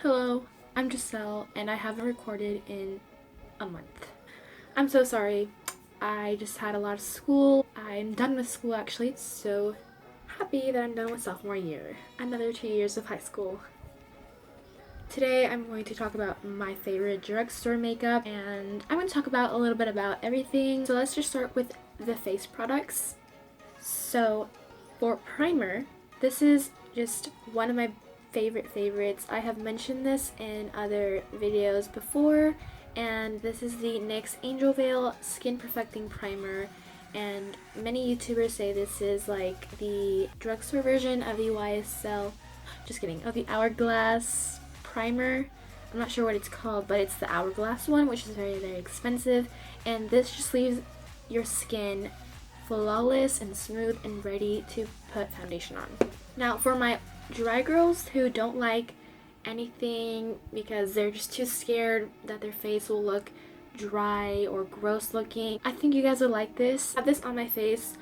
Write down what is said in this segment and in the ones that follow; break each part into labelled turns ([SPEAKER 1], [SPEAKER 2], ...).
[SPEAKER 1] Hello, I'm Giselle, and I haven't recorded in a month. I'm so sorry. I just had a lot of school. I'm done with school actually, so happy that I'm done with sophomore year. Another 2 years of high school. Today I'm going to talk about my favorite drugstore makeup, and I'm going to talk about a little bit about everything. So let's just start with the face products. So for primer, this is just one of my favorites. I have mentioned this in other videos before, and this is the NYX Angel Veil Skin Perfecting Primer, and many YouTubers say this is like the drugstore version of the YSL, just kidding, of the Hourglass primer. I'm not sure what it's called, but it's the Hourglass one, which is very expensive, and this just leaves your skin flawless and smooth and ready to put foundation on. Now for my dry girls who don't like anything because they're just too scared that their face will look dry or gross looking, I think you guys would like this. I have this on my face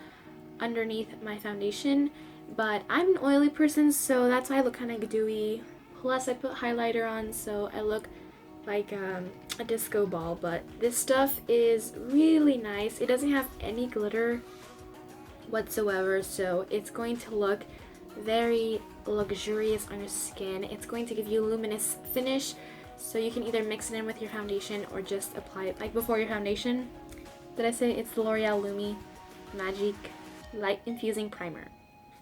[SPEAKER 1] underneath my foundation, but I'm an oily person, so that's why I look kind of dewy. Plus I put highlighter on, so I look like a disco ball. But this stuff is really nice. It doesn't have any glitter whatsoever, so it's going to look very luxurious on your skin. It's going to give you a luminous finish, so you can either mix it in with your foundation or just apply it like before your foundation. Did I say it's the L'Oreal Lumi Magic Light Infusing Primer?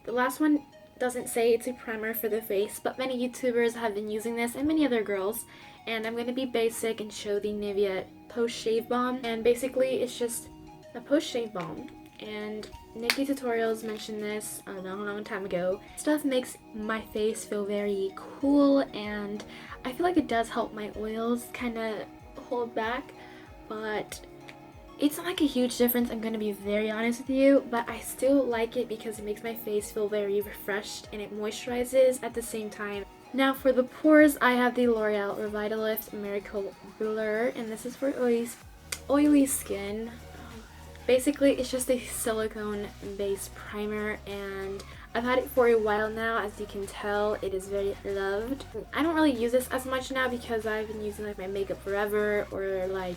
[SPEAKER 1] The last one doesn't say it's a primer for the face, but many YouTubers have been using this and many other girls, and I'm going to be basic and show the Nivea Post Shave Balm. And basically it's just a post shave balm, and Nikki Tutorials mentioned this a long time ago. Stuff makes my face feel very cool, and I feel like it does help my oils kind of hold back, but it's not like a huge difference, I'm going to be very honest with you, but I still like it because it makes my face feel very refreshed and it moisturizes at the same time. Now for the pores, I have the L'Oreal Revitalift Miracle Blur, and this is for oily skin. Basically, it's just a silicone-based primer, and I've had it for a while now. As you can tell, it is very loved. I don't really use this as much now because I've been using like my Makeup Forever or like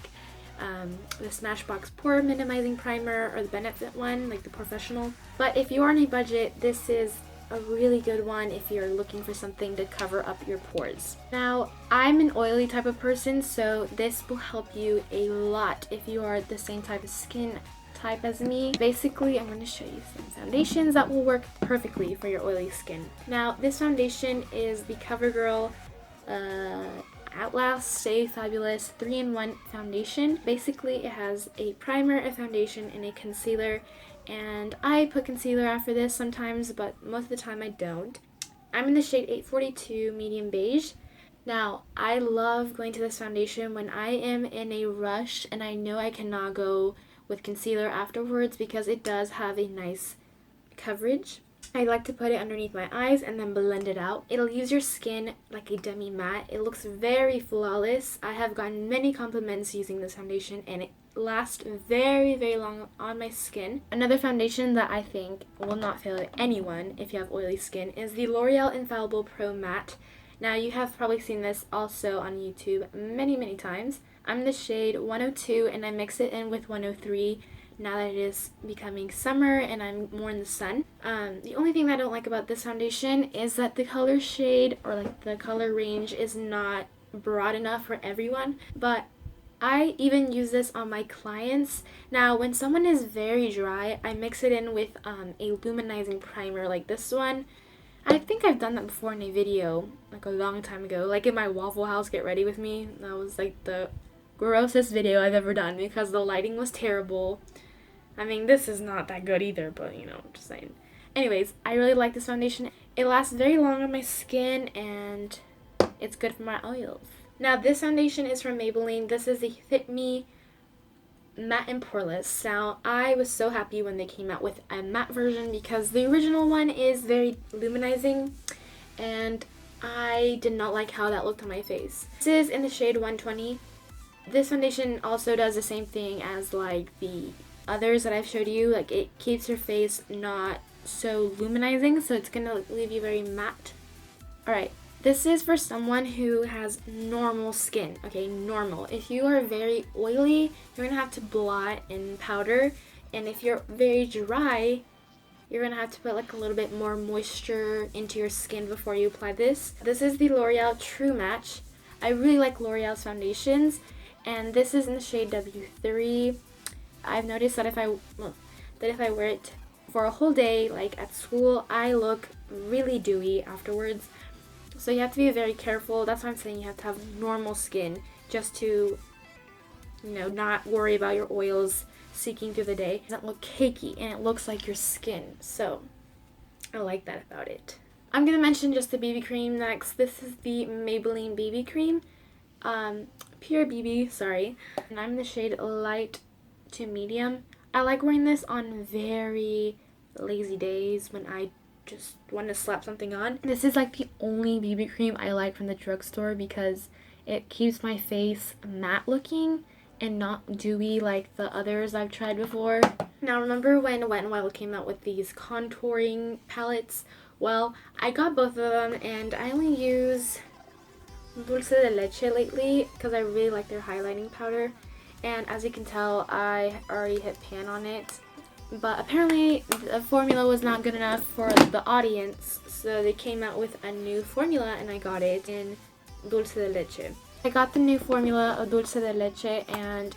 [SPEAKER 1] the Smashbox Pore Minimizing Primer or the Benefit one, like the Professional. But if you are on a budget, this is a really good one if you're looking for something to cover up your pores. Now, I'm an oily type of person, so this will help you a lot if you are the same type of skin type as me. Basically, I'm going to show you some foundations that will work perfectly for your oily skin. Now, this foundation is the CoverGirl Outlast Stay Fabulous 3-in-1 foundation. Basically, it has a primer, a foundation, and a concealer. And I put concealer after this sometimes, but most of the time I don't. I'm in the shade 842 Medium Beige. Now, I love going to this foundation when I am in a rush and I know I cannot go with concealer afterwards because it does have a nice coverage. I like to put it underneath my eyes and then blend it out. It leaves your skin like a demi-matte. It looks very flawless. I have gotten many compliments using this foundation, and it lasts very long on my skin. Another foundation that I think will not fail anyone if you have oily skin is the L'Oreal Infallible Pro Matte. Now, you have probably seen this also on YouTube many times. I'm the shade 102, and I mix it in with 103 now that it is becoming summer and I'm more in the sun. The only thing that I don't like about this foundation is that the color shade or like the color range is not broad enough for everyone, but I even use this on my clients. Now, when someone is very dry, I mix it in with a luminizing primer like this one. I think I've done that before in a video like a long time ago, like in my Waffle House Get Ready With Me. That was like the grossest video I've ever done because the lighting was terrible. I mean, this is not that good either, but you know, just saying. Anyways, I really like this foundation. It lasts very long on my skin and it's good for my oils. Now, this foundation is from Maybelline. This is the Fit Me Matte and Poreless. Now, I was so happy when they came out with a matte version because the original one is very luminizing and I did not like how that looked on my face. This is in the shade 120. This foundation also does the same thing as like the others that I've showed you. Like, it keeps your face not so luminizing, so it's gonna leave you very matte. Alright, This is for someone who has normal skin, okay, normal. If you are very oily, you're gonna have to blot and powder, and if you're very dry, you're gonna have to put like a little bit more moisture into your skin before you apply this. This is the L'Oreal True Match. I really like L'Oreal's foundations, and this is in the shade W3. I've noticed that if I wear it for a whole day, like at school, I look really dewy afterwards. So you have to be very careful. That's why I'm saying you have to have normal skin just to, not worry about your oils seeking through the day. It doesn't look cakey and it looks like your skin. So I like that about it. I'm going to mention just the BB cream next. This is the Maybelline BB cream. Pure BB, sorry. And I'm in the shade light to medium. I like wearing this on very lazy days when I just want to slap something on. This is like the only BB cream I like from the drugstore because it keeps my face matte looking and not dewy like the others I've tried before. Now remember when Wet n Wild came out with these contouring palettes? Well, I got both of them and I only use Dulce de Leche lately because I really like their highlighting powder. And as you can tell, I already hit pan on it. But apparently the formula was not good enough for the audience, so they came out with a new formula and I got it in Dulce de Leche. I got the new formula of Dulce de Leche and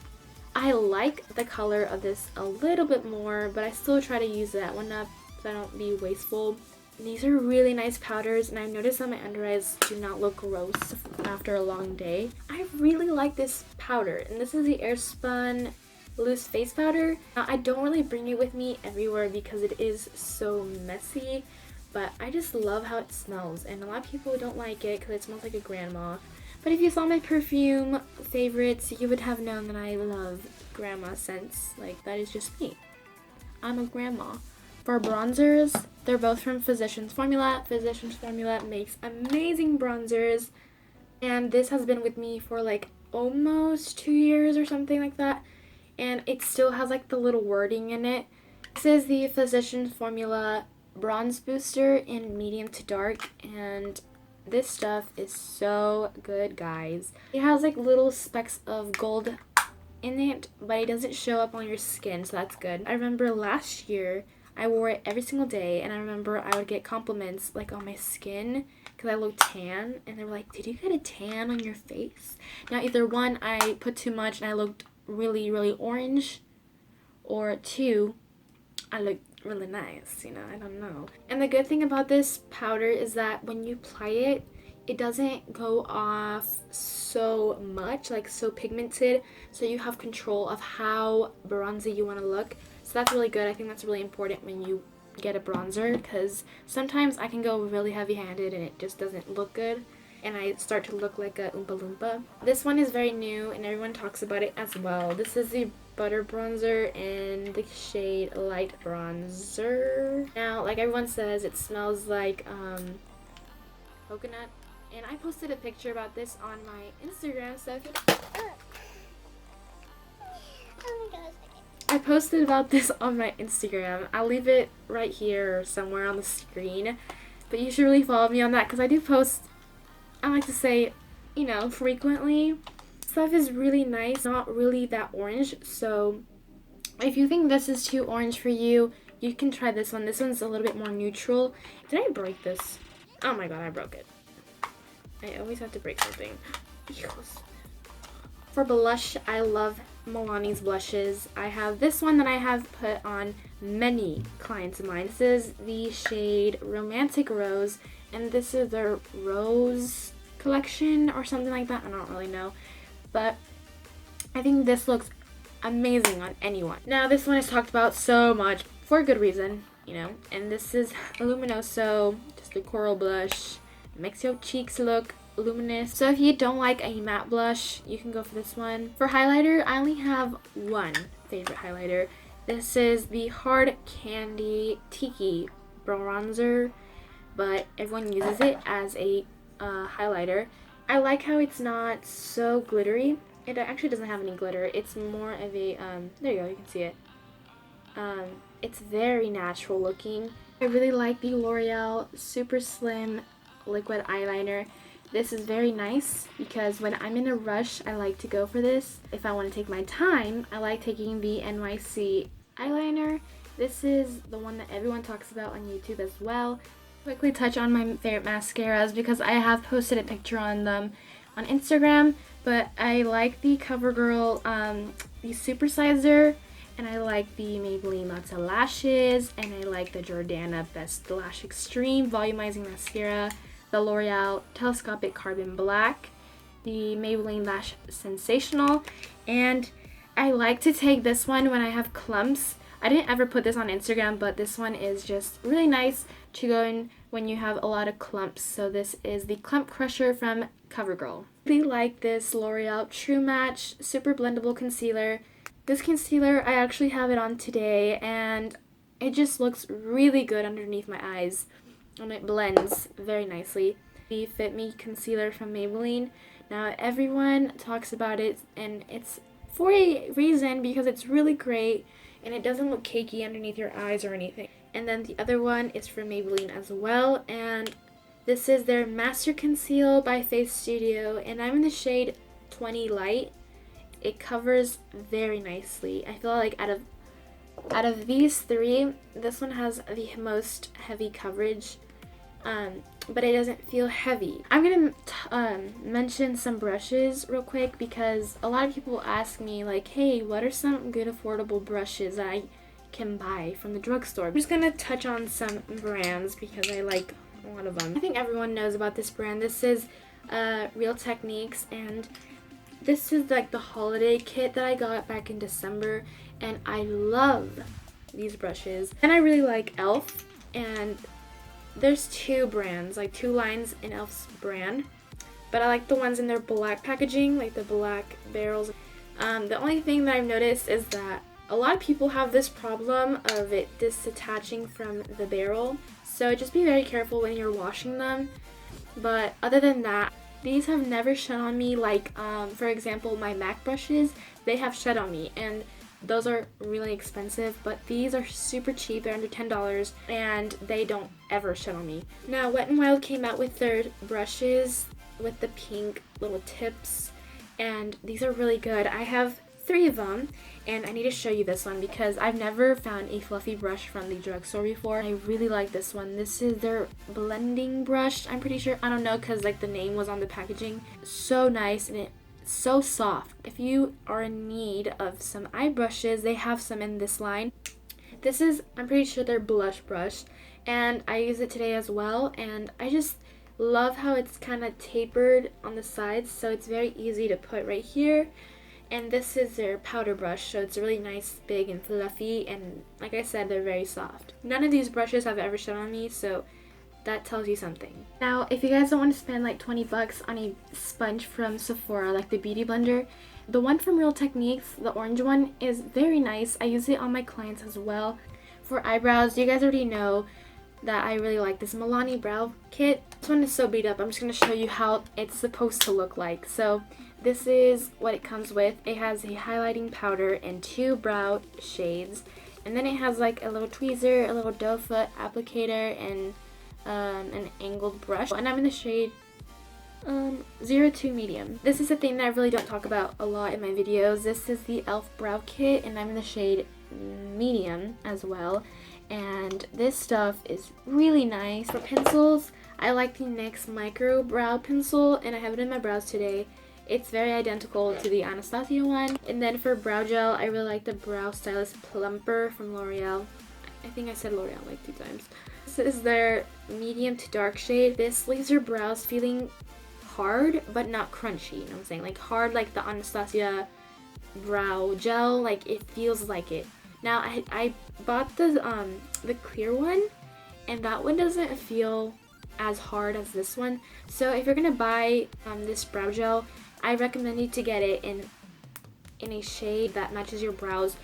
[SPEAKER 1] I like the color of this a little bit more, but I still try to use that one up so I don't be wasteful. These are really nice powders, and I've noticed that my under eyes do not look gross after a long day. I really like this powder, and this is the Airspun loose face powder. Now, I don't really bring it with me everywhere because it is so messy, but I just love how it smells, and a lot of people don't like it because it smells like a grandma. But if you saw my perfume favorites, you would have known that I love grandma scents. Like, that is just me. I'm a grandma. For bronzers, they're both from Physicians Formula. Physicians Formula makes amazing bronzers, and this has been with me for like almost 2 years or something like that, and it still has like the little wording in it. This is the Physicians Formula Bronze Booster in medium to dark, and this stuff is so good, guys. It has like little specks of gold in it, but it doesn't show up on your skin, so that's good. I remember last year I wore it every single day, and I remember I would get compliments like on my skin because I looked tan, and they were like, did you get a tan on your face? Now either one, I put too much and I looked really, really orange, or two, I looked really nice, I don't know. And the good thing about this powder is that when you apply it, it doesn't go off so much, like so pigmented, so you have control of how bronzy you want to look. So that's really good. I think that's really important when you get a bronzer, because sometimes I can go really heavy-handed and it just doesn't look good, and I start to look like a Oompa Loompa. This one is very new and everyone talks about it as well. This is the Butter Bronzer in the shade Light Bronzer. Now, like everyone says, it smells like coconut, and I posted a picture about this on my Instagram, so if you... Oh my gosh. I posted about this on my Instagram. I'll leave it right here or somewhere on the screen, but you should really follow me on that because I do post, I like to say, frequently. Stuff is really nice, not really that orange, so if you think this is too orange for you, you can try this one. This one's a little bit more neutral. Did I break this? Oh my god, I broke it. I always have to break something. For blush, I love Milani's blushes. I have this one that I have put on many clients of mine. This is the shade Romantic Rose, and this is their Rose collection or something like that. I don't really know, but I think this looks amazing on anyone. Now, this one is talked about so much for a good reason, and this is Luminoso, just a coral blush. It makes your cheeks look luminous. So if you don't like a matte blush, you can go for this one. For highlighter, I only have one favorite highlighter. This is the Hard Candy Tiki bronzer, but everyone uses it as a highlighter. I like how it's not so glittery. It actually doesn't have any glitter. It's more of a there you go, you can see it. It's very natural looking. I really like the L'Oreal Super Slim liquid eyeliner. This is very nice because when I'm in a rush, I like to go for this. If I want to take my time, I like taking the NYC eyeliner. This is the one that everyone talks about on YouTube as well. Quickly touch on my favorite mascaras because I have posted a picture on them on Instagram, but I like the CoverGirl, the Supersizer, and I like the Maybelline Lots of Lashes, and I like the Jordana Best Lash Extreme Volumizing Mascara, the L'Oreal Telescopic Carbon Black, the Maybelline Lash Sensational, and I like to take this one when I have clumps. I didn't ever put this on Instagram, but this one is just really nice to go in when you have a lot of clumps. So this is the Clump Crusher from CoverGirl. I really like this L'Oreal True Match Super Blendable Concealer. This concealer, I actually have it on today, and it just looks really good underneath my eyes, and it blends very nicely. The Fit Me Concealer from Maybelline. Now everyone talks about it, and it's for a reason because it's really great, and it doesn't look cakey underneath your eyes or anything. And then the other one is from Maybelline as well, and this is their Master Conceal by Face Studio, and I'm in the shade 20 Light. It covers very nicely. I feel like out of these three, this one has the most heavy coverage, but it doesn't feel heavy. I'm gonna mention some brushes real quick because a lot of people ask me like, hey, what are some good affordable brushes that I can buy from the drugstore? I'm just gonna touch on some brands because I like a lot of them. I think everyone knows about this brand. This is Real Techniques, and this is like the holiday kit that I got back in December, and I love these brushes. And I really like e.l.f. and there's two brands, like two lines in e.l.f.'s brand, but I like the ones in their black packaging, like the black barrels. The only thing that I've noticed is that a lot of people have this problem of it disattaching from the barrel, so just be very careful when you're washing them. But other than that, these have never shed on me. Like for example, my MAC brushes, they have shed on me, and those are really expensive, but these are super cheap. They're under $10 and they don't ever shed on me. Now Wet n Wild came out with their brushes with the pink little tips, and these are really good. I have 3 of them, and I need to show you this one because I've never found a fluffy brush from the drugstore before. I really like this one. This is their blending brush, I'm pretty sure. I don't know because like the name was on the packaging. So nice, and it's so soft. If you are in need of some eye brushes, they have some in this line. This is, I'm pretty sure, their blush brush, and I use it today as well, and I just love how it's kind of tapered on the sides, so it's very easy to put right here. And this is their powder brush, so it's really nice, big, and fluffy, and like I said, they're very soft. None of these brushes have ever shed on me, so that tells you something. Now, if you guys don't want to spend like 20 bucks on a sponge from Sephora, like the Beauty Blender, the one from Real Techniques, the orange one, is very nice. I use it on my clients as well. For eyebrows, you guys already know that I really like this Milani Brow Kit. This one is so beat up. I'm just going to show you how it's supposed to look like. So this is what it comes with. It has a highlighting powder and 2 brow shades. And then it has like a little tweezer, a little doe foot applicator, and an angled brush. And I'm in the shade 02 medium. This is a thing that I really don't talk about a lot in my videos. This is the e.l.f. Brow Kit, and I'm in the shade medium as well. And this stuff is really nice. For pencils, I like the NYX Micro Brow Pencil, and I have it in my brows today. It's very identical to the Anastasia one. And then for brow gel, I really like the Brow Stylist Plumper from L'Oreal. I think I said L'Oreal like 2 times. This is their medium to dark shade. This leaves your brows feeling hard, but not crunchy. You know what I'm saying? Like hard, like the Anastasia brow gel. Like it feels like it. Now I bought the clear one, and that one doesn't feel as hard as this one. So if you're gonna buy this brow gel, I recommend you to get it in a shade that matches your brows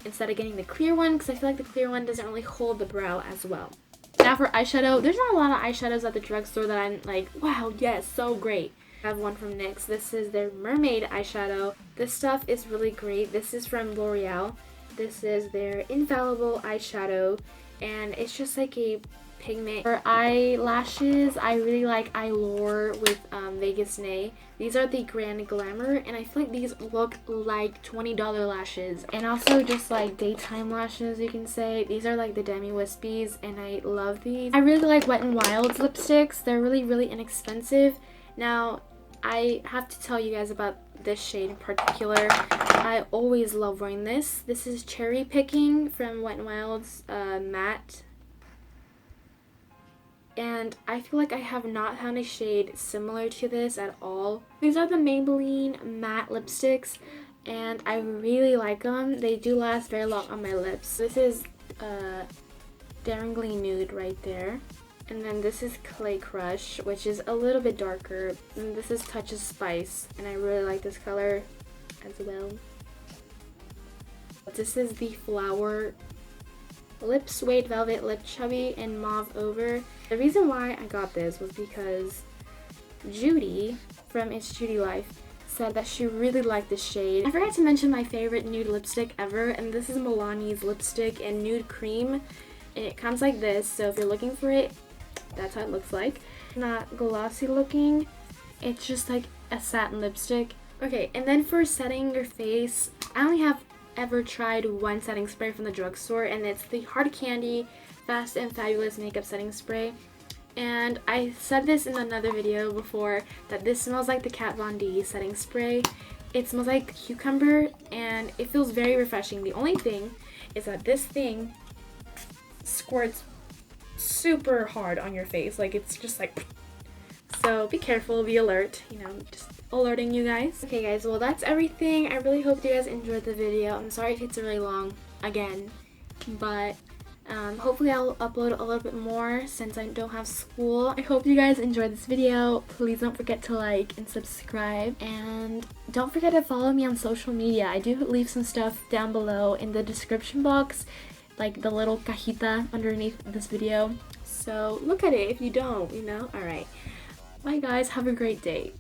[SPEAKER 1] instead of getting the clear one, because I feel like the clear one doesn't really hold the brow as well. Now for eyeshadow, there's not a lot of eyeshadows at the drugstore that I'm like, wow, yes, so great. I have one from NYX. This is their Mermaid eyeshadow. This stuff is really great. This is from L'Oreal. This is their Infallible eyeshadow, and it's just like a pigment. For eyelashes, I really like Eyelure with Vegas Nay. These are the Grand Glamour, and I feel like these look like $20 lashes. And also just like daytime lashes, you can say. These are like the Demi Wispies, and I love these. I really like Wet n Wild's lipsticks. They're really inexpensive. Now, I have to tell you guys about this shade in particular. I always love wearing this. This is Cherry Picking from Wet n Wild's matte. And I feel like I have not found a shade similar to this at all. These are the Maybelline matte lipsticks, and I really like them. They do last very long on my lips. This is Daringly Nude right there. And then this is Clay Crush, which is a little bit darker. And this is Touch of Spice, and I really like this color as well. This is the Flower Lip Suede Velvet Lip Chubby and Mauve Over. The reason why I got this was because Judy from It's Judy Life said that she really liked this shade. I forgot to mention my favorite nude lipstick ever, and this is Milani's lipstick in Nude Cream. And it comes like this, so if you're looking for it, that's how it looks like. Not glossy looking, it's just like a satin lipstick. Okay, and then for setting your face, I only have ever tried one setting spray from the drugstore, and it's the Hard Candy Fast and Fabulous Makeup Setting Spray. And I said this in another video before that this smells like the Kat Von D setting spray. It smells like cucumber, and it feels very refreshing. The only thing is that this thing squirts super hard on your face. Like, it's just like, so be careful, be alert, you know, just alerting you guys. Okay guys, well that's everything. I really hope you guys enjoyed the video. I'm sorry if it's really long again, but hopefully I'll upload a little bit more since I don't have school. I hope you guys enjoyed this video. Please don't forget to like and subscribe, and don't forget to follow me on social media. I do leave some stuff down below in the description box, like the little cajita underneath this video, so look at it if you don't, you know. Alright, bye guys, have a great day.